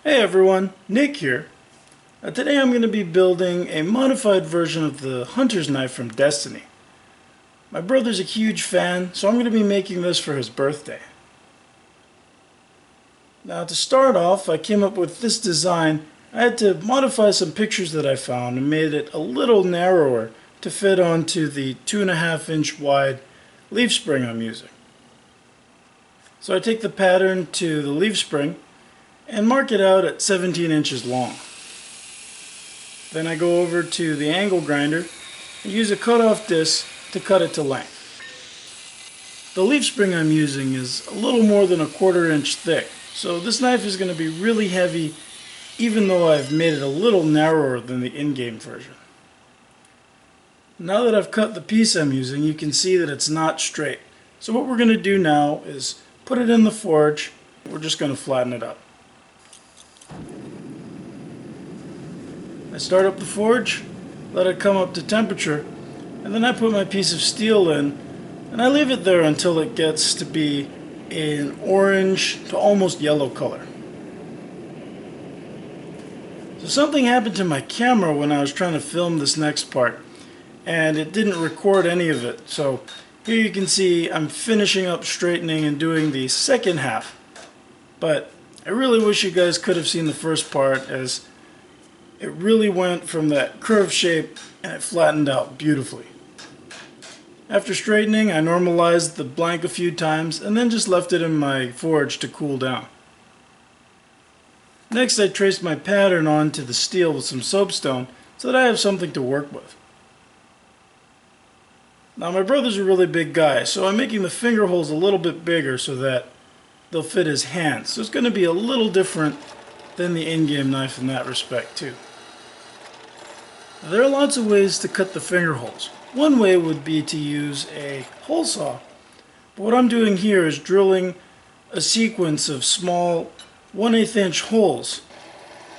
Hey everyone, Nick here. Today I'm going to be building a modified version of the hunter's knife from Destiny. My brother's a huge fan, so I'm going to be making this for his birthday. Now to start off, I came up with this design. I had to modify some pictures that I found and made it a little narrower to fit onto the 2.5-inch wide leaf spring I'm using. So I take the pattern to the leaf spring and mark it out at 17 inches long. Then I go over to the angle grinder and use a cutoff disc to cut it to length. The leaf spring I'm using is a little more than 1/4 inch thick, so this knife is going to be really heavy even though I've made it a little narrower than the in-game version. Now that I've cut the piece I'm using, you can see that it's not straight. So what we're going to do now is put it in the forge. We're just going to flatten it up. I start up the forge, let it come up to temperature, and then I put my piece of steel in, and I leave it there until it gets to be an orange to almost yellow color. So something happened to my camera when I was trying to film this next part, and it didn't record any of it. So here you can see I'm finishing up straightening and doing the second half, but I really wish you guys could have seen the first part, as it really went from that curved shape and it flattened out beautifully. After straightening, I normalized the blank a few times and then just left it in my forge to cool down. Next, I traced my pattern onto the steel with some soapstone so that I have something to work with. Now my brother's a really big guy, so I'm making the finger holes a little bit bigger so that they'll fit his hands. So it's going to be a little different than the in-game knife in that respect too. Now, there are lots of ways to cut the finger holes. One way would be to use a hole saw, but what I'm doing here is drilling a sequence of small 1/8 inch holes,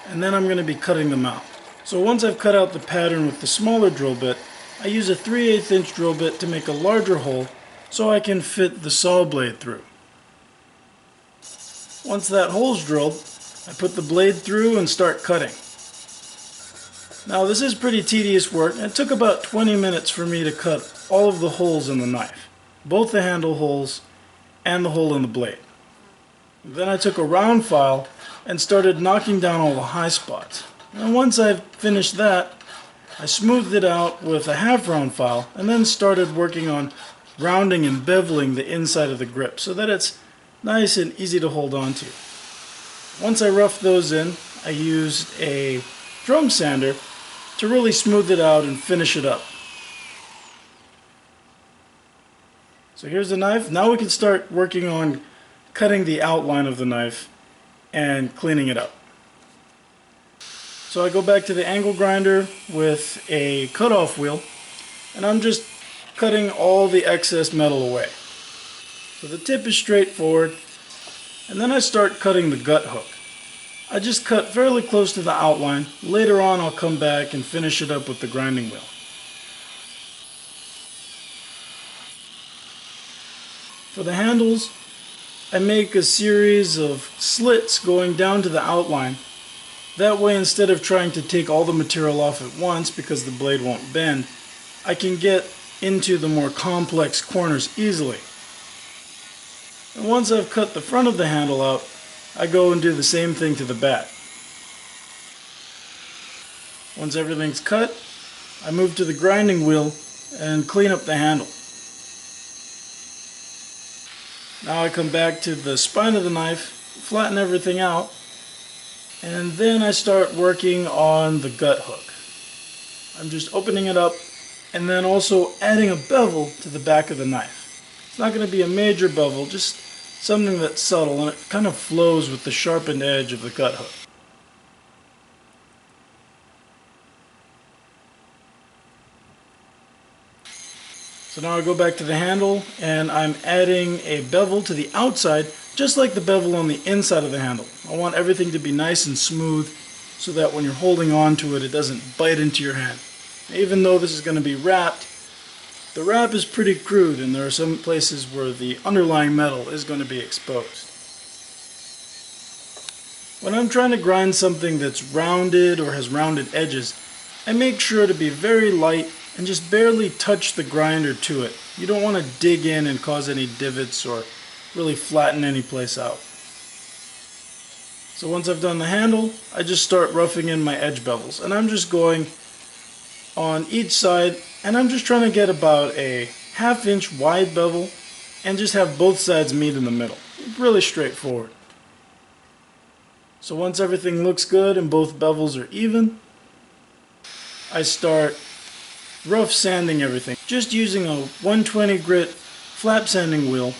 and then I'm going to be cutting them out. So once I've cut out the pattern with the smaller drill bit, I use a 3/8 inch drill bit to make a larger hole so I can fit the saw blade through. Once that hole's drilled, I put the blade through and start cutting. Now this is pretty tedious work, and it took about 20 minutes for me to cut all of the holes in the knife, both the handle holes and the hole in the blade. Then I took a round file and started knocking down all the high spots. And once I've finished that, I smoothed it out with a half round file and then started working on rounding and beveling the inside of the grip so that it's nice and easy to hold on to. Once I roughed those in, I used a drum sander to really smooth it out and finish it up. So here's the knife. Now we can start working on cutting the outline of the knife and cleaning it up. So I go back to the angle grinder with a cutoff wheel, and I'm just cutting all the excess metal away. So the tip is straightforward, and then I start cutting the gut hook. I just cut fairly close to the outline. Later on I'll come back and finish it up with the grinding wheel. For the handles, I make a series of slits going down to the outline. That way, instead of trying to take all the material off at once because the blade won't bend, I can get into the more complex corners easily. And once I've cut the front of the handle out, I go and do the same thing to the back. Once everything's cut, I move to the grinding wheel and clean up the handle. Now I come back to the spine of the knife, flatten everything out, and then I start working on the gut hook. I'm just opening it up and then also adding a bevel to the back of the knife. It's not going to be a major bevel, just something that's subtle, and it kind of flows with the sharpened edge of the gut hook. So now I go back to the handle and I'm adding a bevel to the outside, just like the bevel on the inside of the handle. I want everything to be nice and smooth so that when you're holding on to it, it doesn't bite into your hand. Even though this is going to be wrapped, the wrap is pretty crude, and there are some places where the underlying metal is going to be exposed. When I'm trying to grind something that's rounded or has rounded edges, I make sure to be very light and just barely touch the grinder to it. You don't want to dig in and cause any divots or really flatten any place out. So once I've done the handle, I just start roughing in my edge bevels, and I'm just going on each side, and I'm just trying to get about a 1/2 inch wide bevel and just have both sides meet in the middle. Really straightforward. So once everything looks good and both bevels are even, I start rough sanding everything. Just using a 120 grit flap sanding wheel,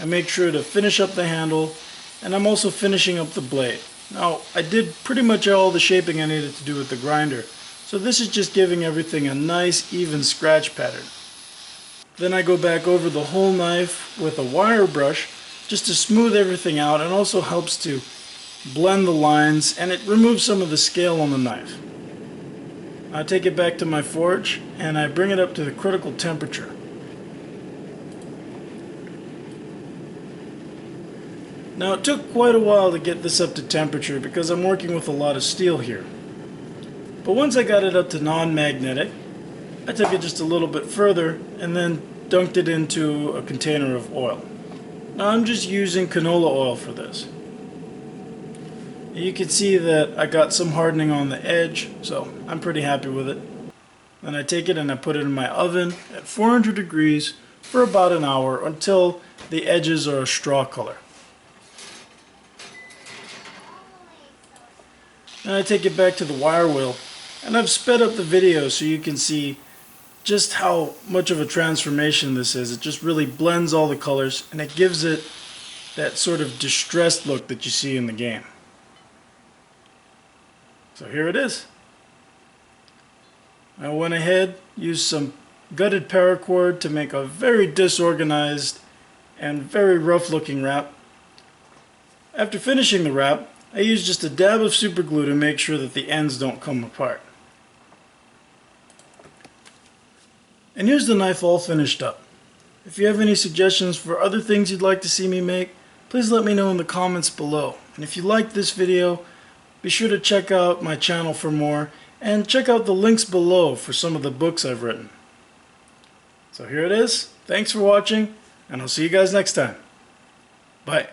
I make sure to finish up the handle, and I'm also finishing up the blade. Now, I did pretty much all the shaping I needed to do with the grinder, so this is just giving everything a nice even scratch pattern. Then I go back over the whole knife with a wire brush just to smooth everything out, and also helps to blend the lines, and it removes some of the scale on the knife. I take it back to my forge and I bring it up to the critical temperature. Now it took quite a while to get this up to temperature because I'm working with a lot of steel here. But once I got it up to non-magnetic, I took it just a little bit further and then dunked it into a container of oil. Now I'm just using canola oil for this. You can see that I got some hardening on the edge, so I'm pretty happy with it. Then I take it and I put it in my oven at 400 degrees for about an hour until the edges are a straw color. Then I take it back to the wire wheel, and I've sped up the video so you can see just how much of a transformation this is. It just really blends all the colors, and it gives it that sort of distressed look that you see in the game. So here it is. I went ahead, used some gutted paracord to make a very disorganized and very rough looking wrap. After finishing the wrap, I used just a dab of super glue to make sure that the ends don't come apart. And here's the knife all finished up. If you have any suggestions for other things you'd like to see me make, please let me know in the comments below. And if you liked this video, be sure to check out my channel for more, and check out the links below for some of the books I've written. So here it is. Thanks for watching, and I'll see you guys next time. Bye.